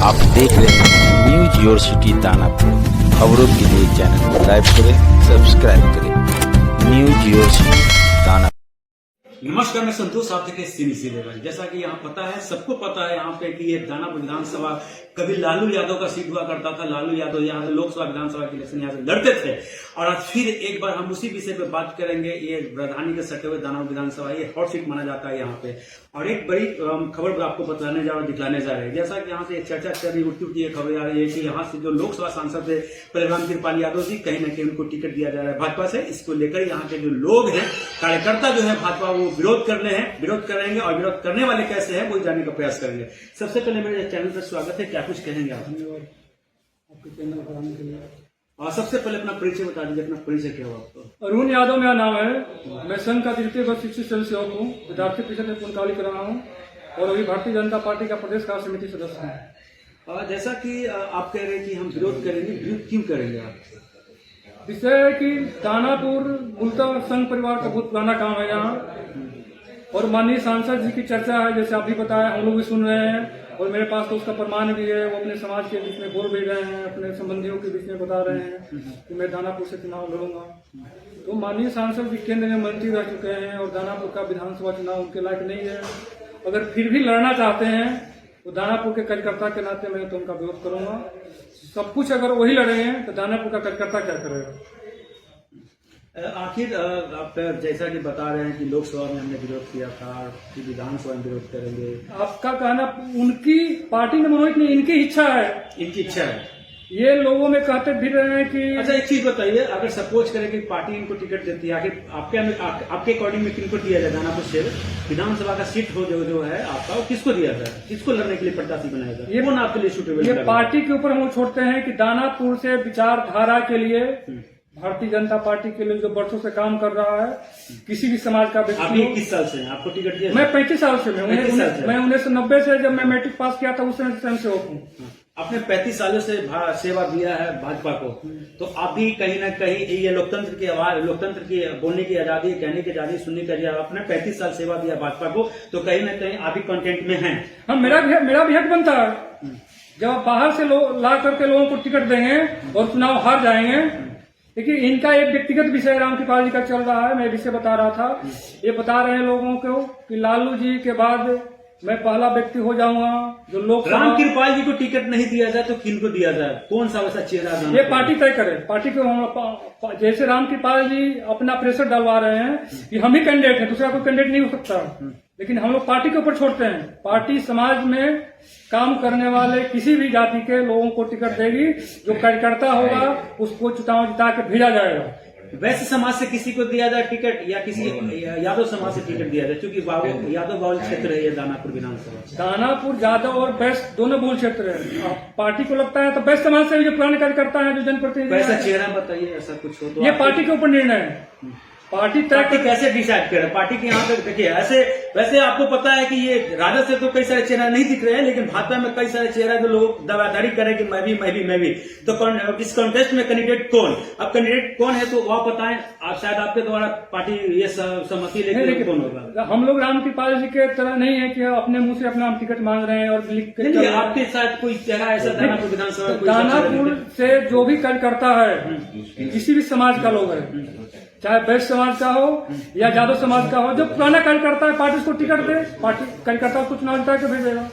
आप देख रहे हैं न्यूज योर सिटी दानापुर। खबरों के लिए चैनल को लाइक करें, सब्सक्राइब करें। News your city Danapur. नमस्कार, मैं संतोष, आप देखें सीबीसी लेवल। जैसा कि यहाँ पता है, सबको पता है यहाँ पे कि ये दानापुर विधानसभा कभी लालू यादव का सीट हुआ करता था। लालू यादव यहाँ से लोकसभा विधानसभा के इलेक्शन यहाँ से लड़ते थे। और आज फिर एक बार हम उसी विषय पे बात करेंगे। ये राजधानी के सटे हुए दानापुर विधानसभा, ये हॉट सीट माना जाता है यहाँ पे। और एक बड़ी खबर आपको बताने जा रहे हैं, दिखलाने जा रहे हैं। जैसा कि यहाँ से चर्चा चल रही, उठती ये खबर आ रही है कि यहाँ से जो लोकसभा सांसद है प्रधान कृपाल यादव जी, कहीं ना कहीं उनको टिकट दिया जा रहा है भाजपा से। इसको लेकर यहाँ के जो लोग हैं, कार्यकर्ता जो है भाजपा, वो विरोध कर रहे हैं, विरोध करेंगे। और विरोध करने वाले कैसे हैं वो जानने का प्रयास करेंगे। सबसे पहले मेरे चैनल पर स्वागत है, क्या कुछ कहेंगे आप? आपके चैनल पर आने के लिए। और सबसे पहले अपना परिचय बता दीजिए, अपना परिचय क्या हुआ आपको? अरुण यादव मेरा नाम है। मैं संघ का द्वितीय वर्ष शिक्षक स्वयंसेवक हूँ, विद्यार्थी परिषद में पूर्णकालिक कर रहा हूँ और अभी भारतीय जनता पार्टी का प्रदेश कार्य समिति सदस्य हूँ। जैसा कि आप कह रहे हैं कि हम विरोध करेंगे, विरोध क्यों करेंगे आप? विषय है कि दानापुर मूलतः संघ परिवार का बहुत पुराना काम है यहाँ, और माननीय सांसद जी की चर्चा है, जैसे आप भी बताया, हम लोग भी सुन रहे हैं। और मेरे पास तो उसका प्रमाण भी है। वो अपने समाज के बीच में बोल भी रहे हैं, अपने संबंधियों के बीच में बता रहे हैं कि मैं दानापुर से चुनाव लड़ूंगा। तो माननीय सांसद जी केंद्र में मंत्री रह चुके हैं और दानापुर का विधानसभा चुनाव उनके लायक नहीं है। अगर फिर भी लड़ना चाहते हैं तो दानापुर के कार्यकर्ता के नाते मैं तो उनका विरोध करूंगा। सब कुछ अगर वही लड़ेंगे तो दानापुर का कार्यकर्ता क्या करेगा? आखिर आप जैसा कि बता रहे हैं कि लोकसभा में हमने विरोध किया था, फिर विधानसभा में विरोध करेंगे। आपका कहना उनकी पार्टी ने मनोनीत नहीं, इनकी इच्छा है। इनकी इच्छा है। ये लोगों में कहते फिर रहे हैं कि अच्छा, एक चीज बताइए, अगर सपोज करें कि पार्टी इनको टिकट देती है, आखिर आपके अकॉर्डिंग में किनको दिया जाए? दानापुर से विधानसभा का सीट हो जो है आपका, वो किसको दिया जाए? किसको लड़ने के लिए प्रत्याशी बनाया जाए? ये कौन आपके लिए सूटेबल? ये पार्टी के ऊपर हम छोड़ते हैं कि दानापुर से विचारधारा के लिए भारतीय जनता पार्टी के लिए जो वर्षों से काम कर रहा है, किसी भी समाज का व्यक्ति। आप किस साल से हैं? आपको टिकट दिया? मैं 35 साल से मैं 1990 से, जब मैं मैट्रिक पास किया था उस समय स्वयंसेवक हूँ। आपने 35 सालों से सेवा दिया है भाजपा को, तो आप भी कहीं ना कहीं ये लोकतंत्र की आवाज, लोकतंत्र की बोलने की आजादी, कहने की आजादी, सुनने की आजादी, आपने 35 साल सेवा दिया भाजपा को, तो कहीं ना कहीं आप भी कंटेंट में हैं। हाँ, मेरा भी हक बनता है। जब आप बाहर से ला करके लोगों को टिकट देंगे और चुनाव हार जाएंगे। देखिए, इनका एक व्यक्तिगत विषय राम कृपाल जी का चल रहा है। मैं विषय बता रहा था, ये बता रहे हैं लोगों को कि लालू जी के बाद मैं पहला व्यक्ति हो जाऊंगा जो लोग। राम कृपाल जी को टिकट नहीं दिया जाए तो किनको दिया जाए? कौन सा वैसा चेहरा? ये पार्टी तय करे। पार्टी को जैसे राम कृपाल जी अपना प्रेशर डालवा रहे हैं कि हम ही कैंडिडेट हैं, दूसरा कोई कैंडिडेट नहीं हो सकता। लेकिन हम लोग पार्टी के ऊपर छोड़ते हैं। पार्टी समाज में काम करने वाले किसी भी जाति के लोगों को टिकट देगी। जो कार्यकर्ता होगा उसको चुनाव जिता के भेजा जाएगा। वैसे समाज से किसी को दिया जाए टिकट, या किसी यादव समाज से टिकट दिया जाए? क्योंकि यादव बाहुल क्षेत्र है ये दानापुर विधानसभा। दानापुर यादव और बैस्ट दोनों बहुल क्षेत्र है। पार्टी को लगता है तो बैस्ट समाज से भी जो पुराने कार्यकर्ता है, जो जनप्रतिनिधि, वैसा चेहरा बताइए, ऐसा कुछ हो तो। ये पार्टी के ऊपर निर्णय है। पार्टी कैसे डिसाइड करे? पार्टी के यहाँ पे देखिए, वैसे आपको पता है कि ये राजद से तो कई सारे चेहरा नहीं दिख रहे हैं, लेकिन भाजपा में कई सारे चेहरा जो लोग दावेदारी करें कि मैं भी। तो इस कॉन्टेस्ट में कैंडिडेट कौन? अब कैंडिडेट कौन है तो वह बताएं। आप शायद आपके द्वारा पार्टी ये सहमति लेके कौन होगा? हम लोग राम कृपाल जी के तरह नहीं है कि अपने मुंह से अपना टिकट मांग रहे हैं और लिख के। आपके साथ कोई चेहरा ऐसा दानापुर विधानसभा? दानापुर से जो भी कार्यकर्ता है, किसी भी समाज का लोग है, चाहे वैश्य समाज का हो या यादव समाज का हो, जो पुराना कार्यकर्ता है, पार्टी उसको टिकट दे। पार्टी कार्यकर्ता उसको चुनाव जिता के भेजेगा।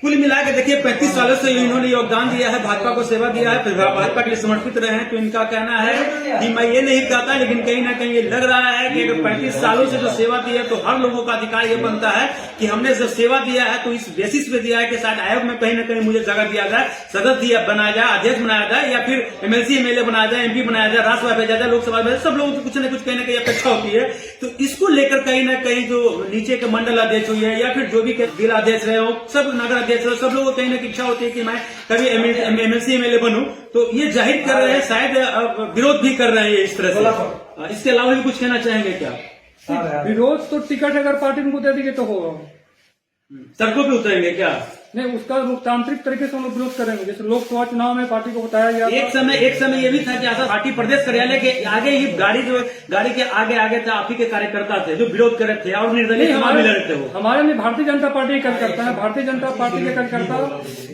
कुल मिला के देखिए, 35 सालों से इन्होंने योगदान दिया है, भाजपा को सेवा दिया है, फिर भाजपा के लिए समर्पित रहे हैं। तो इनका कहना है कि मैं ये नहीं कहता, लेकिन कहीं ना कहीं ये लग रहा है कि अगर 35 सालों से जो सेवा दी है तो हर लोगों का अधिकार ये बनता है कि हमने जो सेवा दिया है तो इस बेसिस पे दिया है कि शायद आयोग में कहीं ना कहीं मुझे जगह दिया जाए, सदस्य बनाया जाए, अध्यक्ष बनाया जाए, या फिर MLC MLA बनाया जाए, MP बनाया जाए, राज्यसभा भेजा जाए, लोकसभा भेजा। सब लोगों को कुछ न कुछ कहीं ना कहीं अपेक्षा होती है। तो इसको लेकर कहीं ना कहीं जो नीचे के मंडल अध्यक्ष हुई है या फिर जो भी जिला अध्यक्ष रहे हो, सब नगर अध्यक्ष रहे, सब लोगों की इच्छा होती है कि मैं कभी MLC MLA बनूं। तो ये जाहिर कर रहे हैं, शायद विरोध भी कर रहे हैं इस तरह से। इसके अलावा भी कुछ कहना चाहेंगे क्या? विरोध तो टिकट अगर पार्टी को दे देगी तो होगा। सड़कों पे उतरेंगे क्या? नहीं, उसका लोकतांत्रिक तरीके से हम लोग विरोध करेंगे। जैसे लोकसभा चुनाव में पार्टी को बताया गया एक समय ये भी था कि ऐसा पार्टी प्रदेश कार्यालय के आगे ही गाड़ी के आगे था, आप ही के कार्यकर्ता थे जो विरोध कर रहे थे और निर्दलीय चुनाव भी लड़ रहे थे। वो हमारे लिए भारतीय जनता पार्टी का कार्यकर्ता है। भारतीय जनता पार्टी के कार्यकर्ता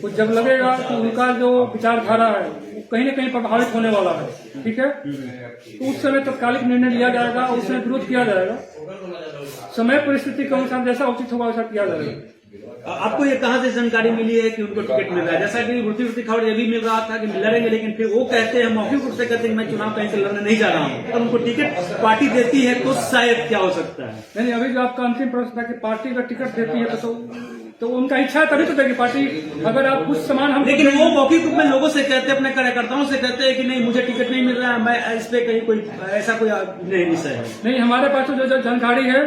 को जब लगेगा कि उनका जो विचारधारा है वो कहीं न कहीं प्रभावित होने वाला है, ठीक है, तो उस समय तत्कालिक निर्णय लिया जाएगा, उसमें विरोध किया जाएगा। समय परिस्थिति के अनुसार जैसा उचित होगा वैसा किया जाएगा। आपको ये कहां से जानकारी मिली है कि उनको टिकट मिल रहा है? जैसा कि वृत्ति खबर ये भी मिल रहा था कि लड़ेंगे, लेकिन फिर वो कहते हैं, मौखिक रूप से कहते हैं मैं चुनाव कहीं से लड़ने नहीं जा रहा हूँ। तो उनको टिकट पार्टी देती है तो शायद क्या हो सकता है? नहीं, अभी जो आपका अंतिम प्रश्न था कि पार्टी का टिकट देती है तो उनका इच्छा है तभी तो देगी पार्टी। अगर आप कुछ सामान हम, लेकिन वो मौखिक रूप में लोगों से कहते हैं, अपने कार्यकर्ताओं से कहते हैं कि नहीं मुझे टिकट नहीं मिल रहा है, मैं इस पे कहीं कोई ऐसा कोई नहीं विषय है। नहीं, हमारे पास तो जो जानकारी है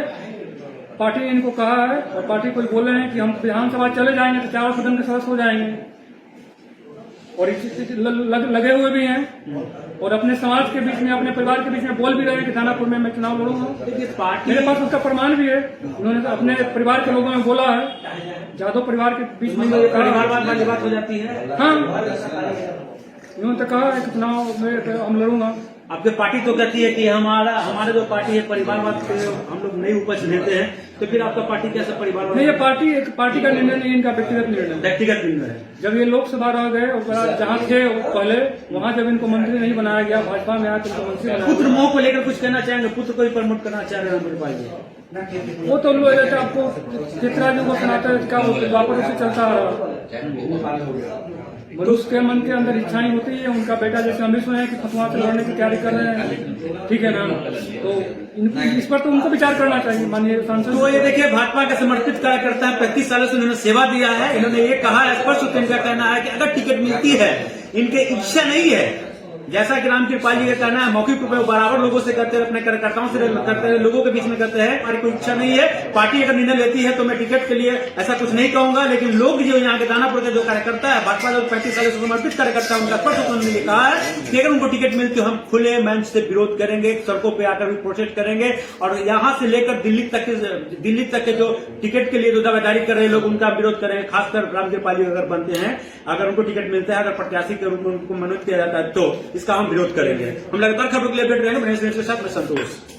पार्टी ने इनको कहा है और पार्टी को बोल रहे हैं कि हम विधानसभा चले जाएंगे तो 4 सदन के सदस्य हो जाएंगे और लगे हुए भी हैं और अपने समाज के बीच में, अपने परिवार के बीच में बोल भी रहे हैं कि दानापुर में मैं चुनाव लड़ूंगा। देखिए पार्टी, मेरे पास उसका प्रमाण भी है। उन्होंने अपने परिवार के लोगों में बोला है, जादव परिवार के बीच में परिवारवाद वाली बात हो जाती है। हाँ, उन्होंने तो कहा है कि चुनाव में हम लड़ूंगा। आपकी पार्टी तो कहती है कि हमारा जो पार्टी है परिवारवाद पे हम लोग नहीं उपज लेते हैं, तो फिर आपका पार्टी कैसा परिवारवाद? नहीं, ये पार्टी एक पार्टी का निर्णय नहीं, इनका व्यक्तिगत निर्णय है। व्यक्तिगत निर्णय है। जब ये लोकसभा रह गए और जहाँ थे पहले, वहाँ जब इनको मंत्री नहीं बनाया गया, भाजपा में आकर इनको मंत्री बनाया। पुत्र मोह को लेकर कुछ कहना चाहेंगे? पुत्र को ही प्रमोट करना चाह रहे हैं? वो तो लोग आपको चित्रा जी को सुनाते हैं, क्या वापस से चलता आ रहा। मनुष्य के मन के अंदर इच्छाएं होती है। उनका बेटा जैसे हम भी सुने कि फतवा से लड़ने की तैयारी कर रहे हैं, ठीक है ना, तो इस पर तो उनको विचार करना चाहिए माननीय सांसद। तो ये देखिए भाजपा के समर्पित कार्यकर्ता है, 35 सालों से उन्होंने सेवा दिया है। इन्होंने ये कहा है, स्पष्ट इनका कहना है कि अगर टिकट मिलती है, इनके इच्छा नहीं है, जैसा कि रामकृपाल जी का कहना है, मौखिक रूप में बराबर लोगों से करते हैं, अपने कार्यकर्ताओं से करते हैं, लोगों के बीच में करते हैं। हमारी कोई इच्छा नहीं है, पार्टी अगर निर्णय लेती है तो मैं टिकट के लिए ऐसा कुछ नहीं कहूंगा। लेकिन लोग जो यहाँ के दानापुर के जो कार्यकर्ता है, भाजपा जो 35 सालों से समर्पित कार्यकर्ता है, उनका स्पष्ट उन्होंने ये कहा है कि अगर उनको टिकट मिलती है हम खुले मंच से विरोध करेंगे, सड़कों पर आकर भी प्रोटेस्ट करेंगे और यहाँ से लेकर दिल्ली तक के जो टिकट के लिए जो दावेदारी कर रहे लोग उनका विरोध करेंगे। खासकर रामकृपाल जी अगर बनते हैं, अगर उनको टिकट मिलता है, अगर प्रत्याशी के रूप में उनको मनोनीत किया जाता है तो इसका हम विरोध करेंगे। हम लगातार खबरों के लिए अपडेट रहेंगे। के साथ मैं संतोष।